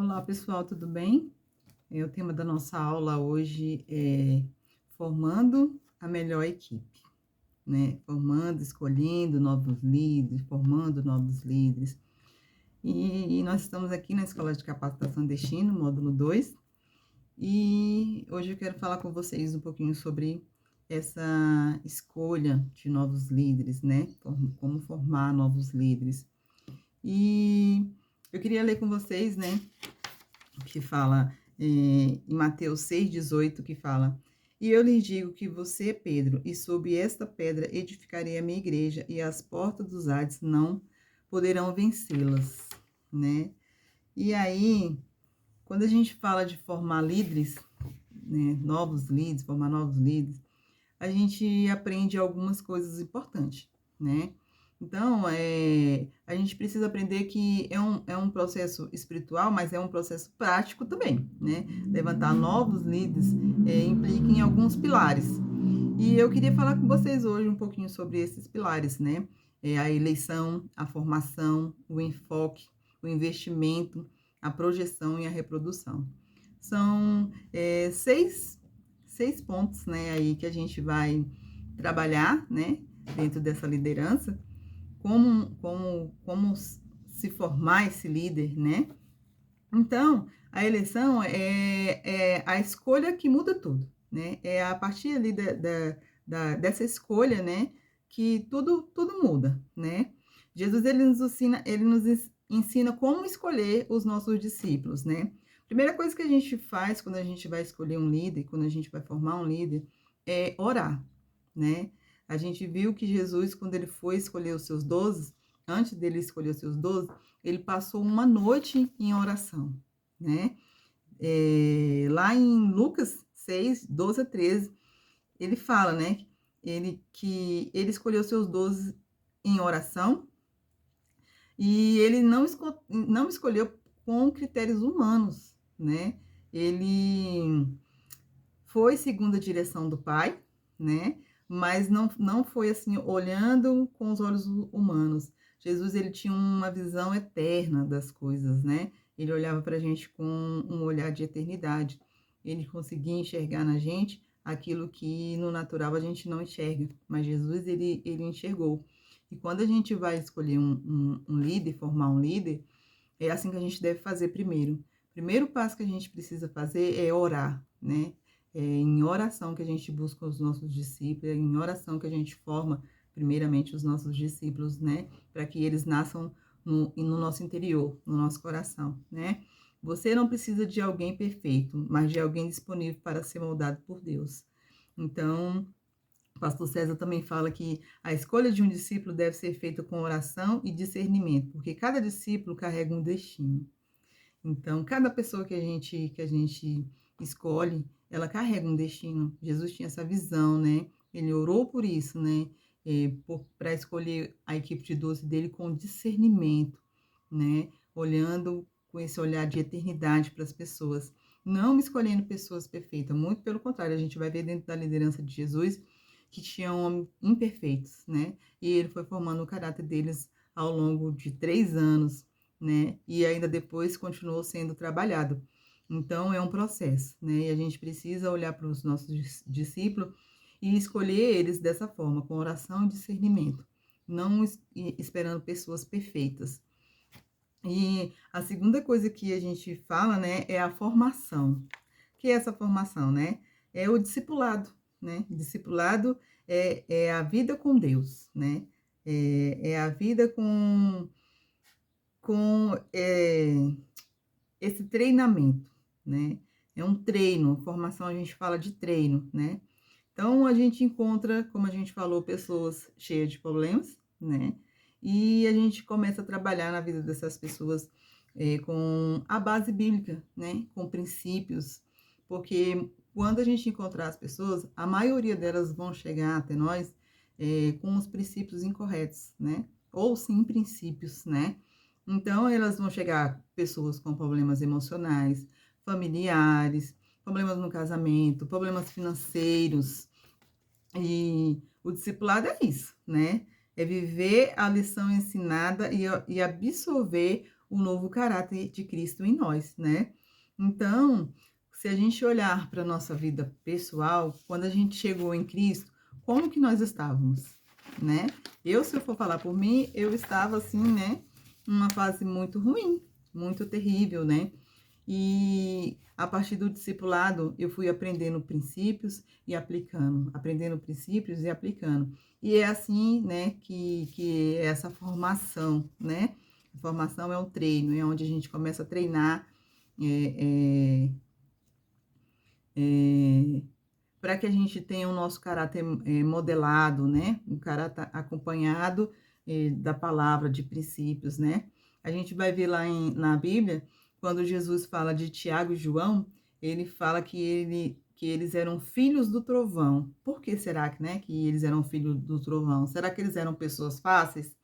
Olá, pessoal, tudo bem? O tema da nossa aula hoje é formando a melhor equipe, né? Formando, escolhendo novos líderes, formando novos líderes. E nós estamos aqui na Escola de Capacitação Destino, módulo 2, e hoje eu quero falar com vocês um pouquinho sobre essa escolha de novos líderes, né? Como formar novos líderes. E eu queria ler com vocês, né? Que fala em Mateus 6,18, que fala: E eu lhes digo que você, Pedro, e sob esta pedra edificarei a minha igreja, e as portas dos Hades não poderão vencê-las, né? E aí, quando a gente fala de formar líderes, né, novos líderes, formar novos líderes, a gente aprende algumas coisas importantes, né? Então, a gente precisa aprender que é um processo espiritual, mas é um processo prático também, né? Levantar novos líderes implica em alguns pilares. E eu queria falar com vocês hoje um pouquinho sobre esses pilares, né? A eleição, a formação, o enfoque, o investimento, a projeção e a reprodução. São seis pontos, né, aí que a gente vai trabalhar, né, dentro dessa liderança, como se formar esse líder, né? Então, a eleição é a escolha que muda tudo, né? É a partir ali dessa escolha, né, que tudo muda, né? Jesus, ele nos ensina como escolher os nossos discípulos, né? Primeira coisa que a gente faz quando a gente vai escolher um líder, quando a gente vai formar um líder, é orar, né? A gente viu que Jesus, quando ele foi escolher os seus 12, antes dele escolher os seus 12, ele passou uma noite em oração, né? Lá em Lucas 6, 12 a 13, ele fala, né? Que ele escolheu seus 12 em oração e ele não escolheu com critérios humanos, né? Ele foi segundo a direção do Pai, né? Mas não foi assim, olhando com os olhos humanos. Jesus, ele tinha uma visão eterna das coisas, né? Ele olhava para a gente com um olhar de eternidade. Ele conseguia enxergar na gente aquilo que no natural a gente não enxerga. Mas Jesus, ele enxergou. E quando a gente vai escolher um líder, formar um líder, é assim que a gente deve fazer primeiro. Primeiro passo que a gente precisa fazer é orar, né? É em oração que a gente busca os nossos discípulos, é em oração que a gente forma, primeiramente, os nossos discípulos, né? Para que eles nasçam no nosso interior, no nosso coração, né? Você não precisa de alguém perfeito, mas de alguém disponível para ser moldado por Deus. Então, o pastor César também fala que a escolha de um discípulo deve ser feita com oração e discernimento, porque cada discípulo carrega um destino. Então, cada pessoa que a gente escolhe, ela carrega um destino. Jesus tinha essa visão, né? Ele orou por isso, né? Para escolher a equipe de 12 dele com discernimento, né? Olhando com esse olhar de eternidade para as pessoas. Não escolhendo pessoas perfeitas, muito pelo contrário, a gente vai ver dentro da liderança de Jesus que tinham imperfeitos, né? E ele foi formando o caráter deles ao longo de 3 anos, né? E ainda depois continuou sendo trabalhado. Então, é um processo, né? E a gente precisa olhar para os nossos discípulos e escolher eles dessa forma, com oração e discernimento, não esperando pessoas perfeitas. E a segunda coisa que a gente fala, né, é a formação. O que é essa formação, né? É o discipulado, né? Discipulado é a vida com Deus, né? É a vida com esse treinamento, né? É um treino, formação a gente fala de treino, né? Então a gente encontra, como a gente falou, pessoas cheias de problemas, né? E a gente começa a trabalhar na vida dessas pessoas com a base bíblica, né? Com princípios, porque quando a gente encontrar as pessoas, a maioria delas vão chegar até nós com os princípios incorretos, né? Ou sem princípios, né? Então, elas vão chegar pessoas com problemas emocionais, familiares, problemas no casamento, problemas financeiros. E o discipulado é isso, né? É viver a lição ensinada e absorver o novo caráter de Cristo em nós, né? Então, se a gente olhar para a nossa vida pessoal, quando a gente chegou em Cristo, como que nós estávamos, né? Se eu for falar por mim, eu estava assim, né? Numa fase muito ruim, muito terrível, né? E a partir do discipulado, eu fui aprendendo princípios e aplicando, aprendendo princípios e aplicando. E é assim, né, que é essa formação, né? A formação é um treino, é onde a gente começa a treinar para que a gente tenha o nosso caráter modelado, né? Um caráter acompanhado da palavra, de princípios, né? A gente vai ver lá na Bíblia, quando Jesus fala de Tiago e João, ele fala que eles eram filhos do trovão. Por que será que, né, que eles eram filhos do trovão? Será que eles eram pessoas fáceis?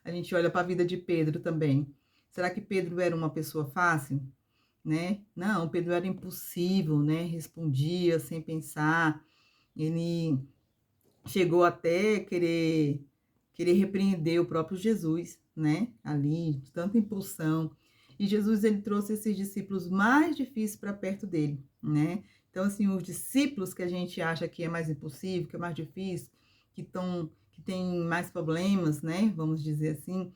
A gente olha para a vida de Pedro também. Será que Pedro era uma pessoa fácil? Né? Não, Pedro era impulsivo, né? Respondia sem pensar. Ele chegou até querer repreender o próprio Jesus, né? Ali, de tanta impulsão. E Jesus, ele trouxe esses discípulos mais difíceis para perto dele, né? Então, assim, os discípulos que a gente acha que é mais impulsivo, que é mais difícil, que tem mais problemas, né? Vamos dizer assim,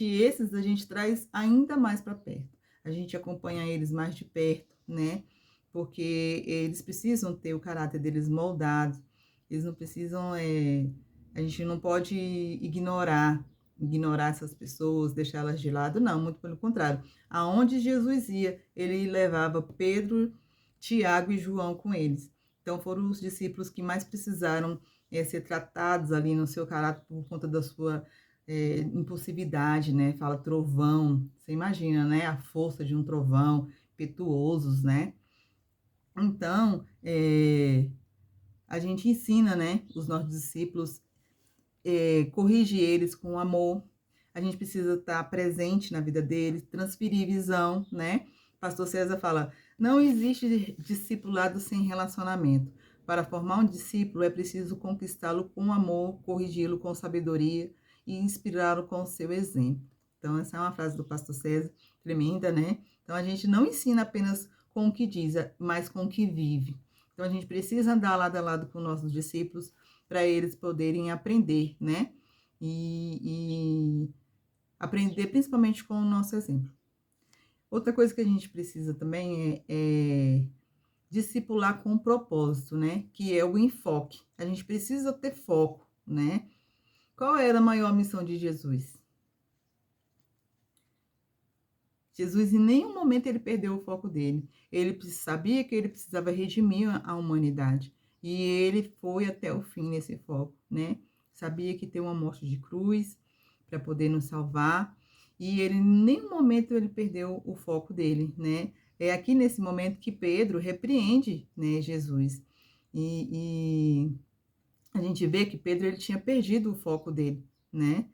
esses a gente traz ainda mais para perto. A gente acompanha eles mais de perto, né? Porque eles precisam ter o caráter deles moldado. Eles não precisam, a gente não pode ignorar essas pessoas, deixá-las de lado, não, muito pelo contrário. Aonde Jesus ia, ele levava Pedro, Tiago e João com eles. Então foram os discípulos que mais precisaram ser tratados ali no seu caráter por conta da sua impulsividade, né? Fala trovão, você imagina, né? A força de um trovão, impetuosos, né? Então, a gente ensina, né, os nossos discípulos, corrige eles com amor. A gente precisa estar presente na vida deles, transferir visão, né? Pastor César fala, não existe discipulado sem relacionamento. Para formar um discípulo é preciso conquistá-lo com amor, corrigi-lo com sabedoria e inspirá-lo com o seu exemplo. Então, essa é uma frase do pastor César, tremenda, né? Então, a gente não ensina apenas com o que diz, mas com o que vive. Então, a gente precisa andar lado a lado com nossos discípulos para eles poderem aprender, né? E aprender principalmente com o nosso exemplo. Outra coisa que a gente precisa também é discipular com propósito, né? Que é o enfoque. A gente precisa ter foco, né? Qual era a maior missão de Jesus? Jesus, em nenhum momento, ele perdeu o foco dele. Ele sabia que ele precisava redimir a humanidade. E ele foi até o fim nesse foco, né? Sabia que tem uma morte de cruz para poder nos salvar. E ele, em nenhum momento, ele perdeu o foco dele, né? É aqui nesse momento que Pedro repreende, né, Jesus. E a gente vê que Pedro, ele tinha perdido o foco dele, né?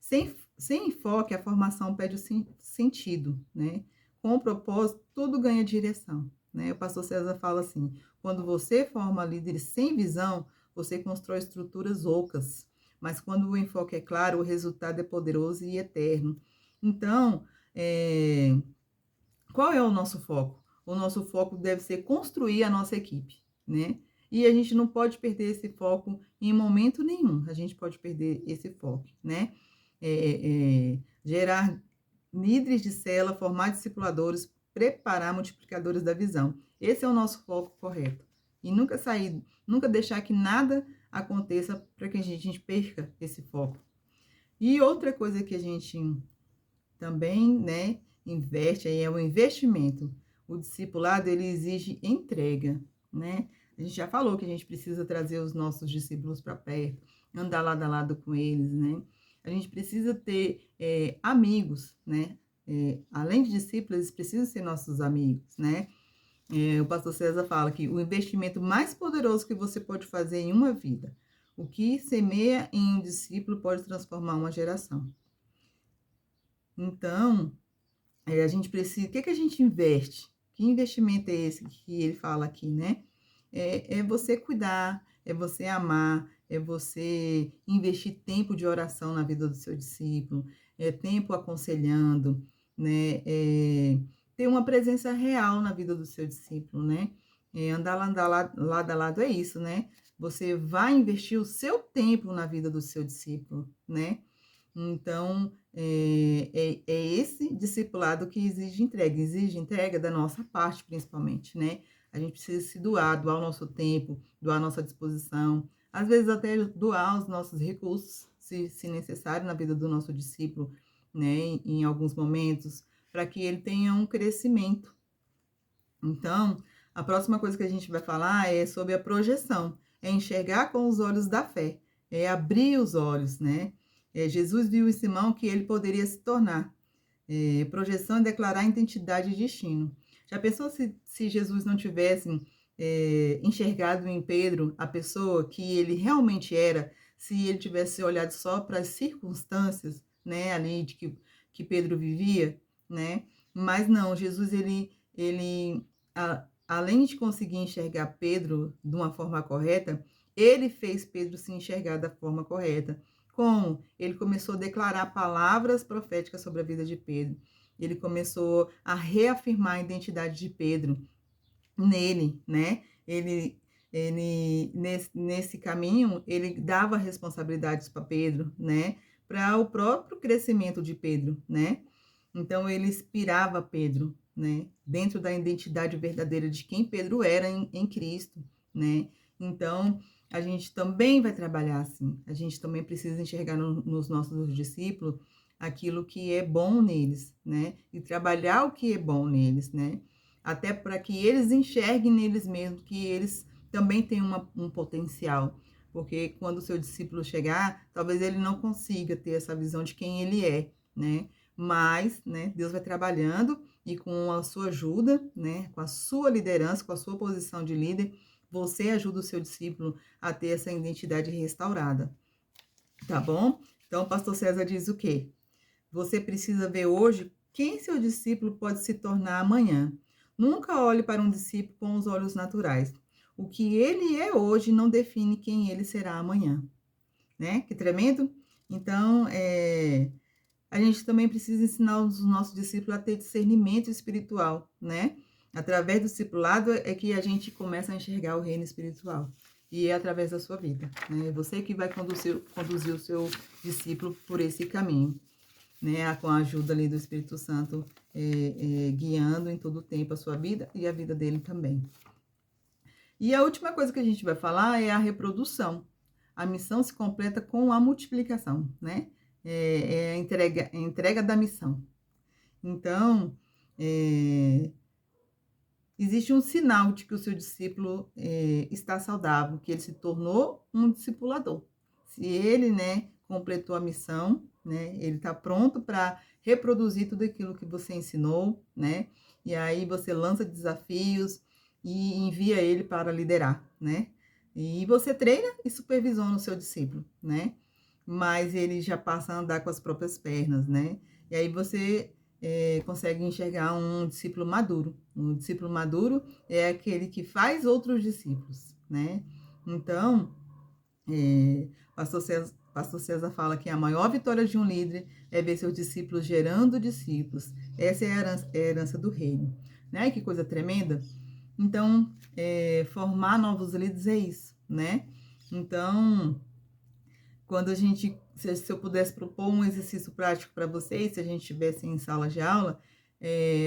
Sem enfoque, a formação perde o sentido, né? Com o propósito, tudo ganha direção, né? O pastor César fala assim, quando você forma líderes sem visão, você constrói estruturas ocas, mas quando o enfoque é claro, o resultado é poderoso e eterno. Então, qual é o nosso foco? O nosso foco deve ser construir a nossa equipe, né? E a gente não pode perder esse foco em momento nenhum. A gente pode perder esse foco, né? Gerar líderes de célula, formar discipuladores, preparar multiplicadores da visão. Esse é o nosso foco correto. E nunca deixar que nada aconteça para que a gente perca esse foco. E outra coisa que a gente também, né, investe aí é o investimento. O discipulado, ele exige entrega, né? A gente já falou que a gente precisa trazer os nossos discípulos para perto, andar lado a lado com eles, né? A gente precisa ter amigos, né? Além de discípulos, eles precisam ser nossos amigos, né? O pastor César fala que o investimento mais poderoso que você pode fazer em uma vida, o que semeia em um discípulo pode transformar uma geração. Então, a gente precisa... O que a gente investe? Que investimento é esse que ele fala aqui, né? É você cuidar, é você amar, é você investir tempo de oração na vida do seu discípulo, é tempo aconselhando, né? Ter uma presença real na vida do seu discípulo, né? Andar lado a lado é isso, né? Você vai investir o seu tempo na vida do seu discípulo, né? Então, é esse discipulado que exige entrega da nossa parte, principalmente, né? A gente precisa se doar o nosso tempo, doar a nossa disposição, às vezes até doar os nossos recursos, se necessário, na vida do nosso discípulo, né? Em alguns momentos, para que ele tenha um crescimento. Então, a próxima coisa que a gente vai falar é sobre a projeção, é enxergar com os olhos da fé, é abrir os olhos, né? Jesus viu em Simão que ele poderia se tornar. Projeção é declarar identidade e destino. Já pensou se Jesus não tivesse enxergado em Pedro a pessoa que ele realmente era, se ele tivesse olhado só para as circunstâncias, né, ali que Pedro vivia, né? Mas não, Jesus, além de conseguir enxergar Pedro de uma forma correta, ele fez Pedro se enxergar da forma correta. Como? Ele começou a declarar palavras proféticas sobre a vida de Pedro. Ele começou a reafirmar a identidade de Pedro nele, né? Nesse caminho, ele dava responsabilidades para Pedro, né? Para o próprio crescimento de Pedro, né? Então, ele inspirava Pedro, né? Dentro da identidade verdadeira de quem Pedro era em Cristo, né? Então, a gente também vai trabalhar assim. A gente também precisa enxergar nos nossos discípulos aquilo que é bom neles, né? E trabalhar o que é bom neles, né? Até para que eles enxerguem neles mesmos que eles também têm um potencial. Porque quando o seu discípulo chegar, talvez ele não consiga ter essa visão de quem ele é, né? Mas, né, Deus vai trabalhando e com a sua ajuda, né, com a sua liderança, com a sua posição de líder, você ajuda o seu discípulo a ter essa identidade restaurada, tá bom? Então, o pastor César diz o quê? Você precisa ver hoje quem seu discípulo pode se tornar amanhã. Nunca olhe para um discípulo com os olhos naturais. O que ele é hoje não define quem ele será amanhã, né? Que tremendo? Então, a gente também precisa ensinar os nossos discípulos a ter discernimento espiritual, né? Através do discipulado é que a gente começa a enxergar o reino espiritual. E é através da sua vida, né? Você que vai conduzir o seu discípulo por esse caminho, né? Com a ajuda ali do Espírito Santo, guiando em todo o tempo a sua vida e a vida dele também. E a última coisa que a gente vai falar é a reprodução. A missão se completa com a multiplicação, né? A entrega da missão. Então, existe um sinal de que o seu discípulo está saudável, que ele se tornou um discipulador. Se ele, né, completou a missão, né, ele está pronto para reproduzir tudo aquilo que você ensinou, né? E aí você lança desafios e envia ele para liderar, né? E você treina e supervisiona o seu discípulo, né? Mas ele já passa a andar com as próprias pernas, né? E aí você consegue enxergar um discípulo maduro. Um discípulo maduro é aquele que faz outros discípulos, né? Então, Pastor César fala que a maior vitória de um líder é ver seus discípulos gerando discípulos. Essa é a herança do reino, né? Que coisa tremenda. Então, formar novos líderes é isso, né? Então, quando se eu pudesse propor um exercício prático para vocês, se a gente estivesse em sala de aula,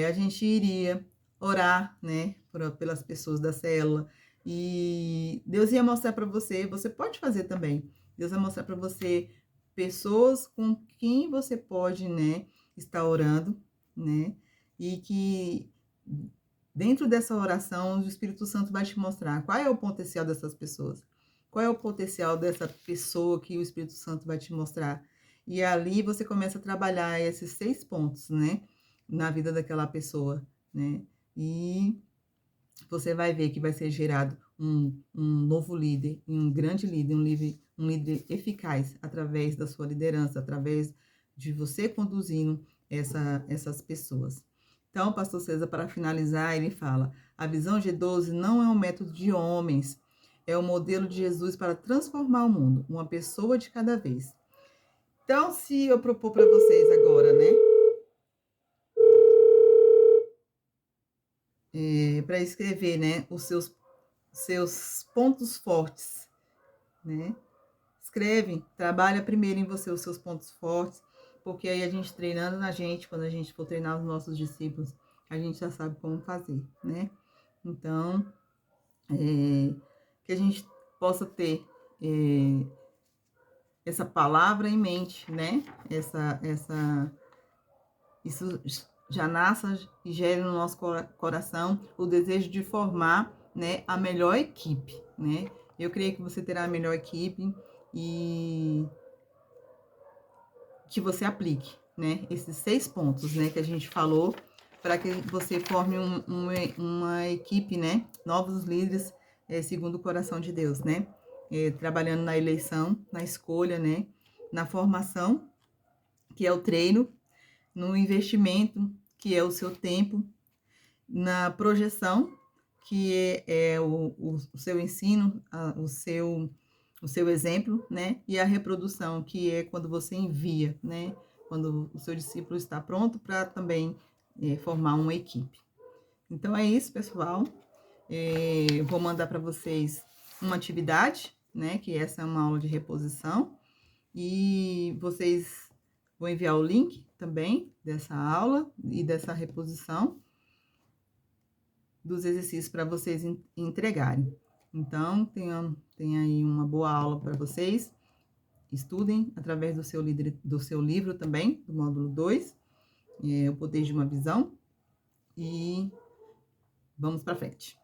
a gente iria orar, né, pelas pessoas da célula, e Deus ia mostrar para você, você pode fazer também, Deus vai mostrar para você pessoas com quem você pode, né, estar orando, né, e que dentro dessa oração o Espírito Santo vai te mostrar qual é o potencial dessas pessoas. Qual é o potencial dessa pessoa que o Espírito Santo vai te mostrar? E ali você começa a trabalhar esses 6 pontos, né? Na vida daquela pessoa, né? E você vai ver que vai ser gerado um novo líder, um grande líder, um líder eficaz, através da sua liderança, através de você conduzindo essas pessoas. Então, o pastor César, para finalizar, ele fala: a visão G12 não é um método de homens, é o modelo de Jesus para transformar o mundo, uma pessoa de cada vez. Então, se eu propor para vocês agora, né, para escrever, né, os seus pontos fortes, né? Escreve, trabalha primeiro em você os seus pontos fortes, porque aí a gente treinando na gente, quando a gente for treinar os nossos discípulos, a gente já sabe como fazer, né? Então, que a gente possa ter essa palavra em mente, né? Isso já nasça e gere no nosso coração o desejo de formar, né, a melhor equipe, né? Eu creio que você terá a melhor equipe e que você aplique, né, esses 6 pontos, né, que a gente falou, para que você forme uma equipe, né, novos líderes, segundo o coração de Deus, né, trabalhando na eleição, na escolha, né, na formação, que é o treino, no investimento, que é o seu tempo, na projeção, que é o seu ensino, o seu exemplo, né? E a reprodução, que é quando você envia, né? Quando o seu discípulo está pronto para também formar uma equipe. Então é isso, pessoal. Vou mandar para vocês uma atividade, né? Que essa é uma aula de reposição. E vocês vão enviar o link também dessa aula e dessa reposição dos exercícios para vocês entregarem. Então, tenha aí uma boa aula para vocês. Estudem através do seu livro também, do módulo 2, O Poder de uma Visão. E vamos para frente.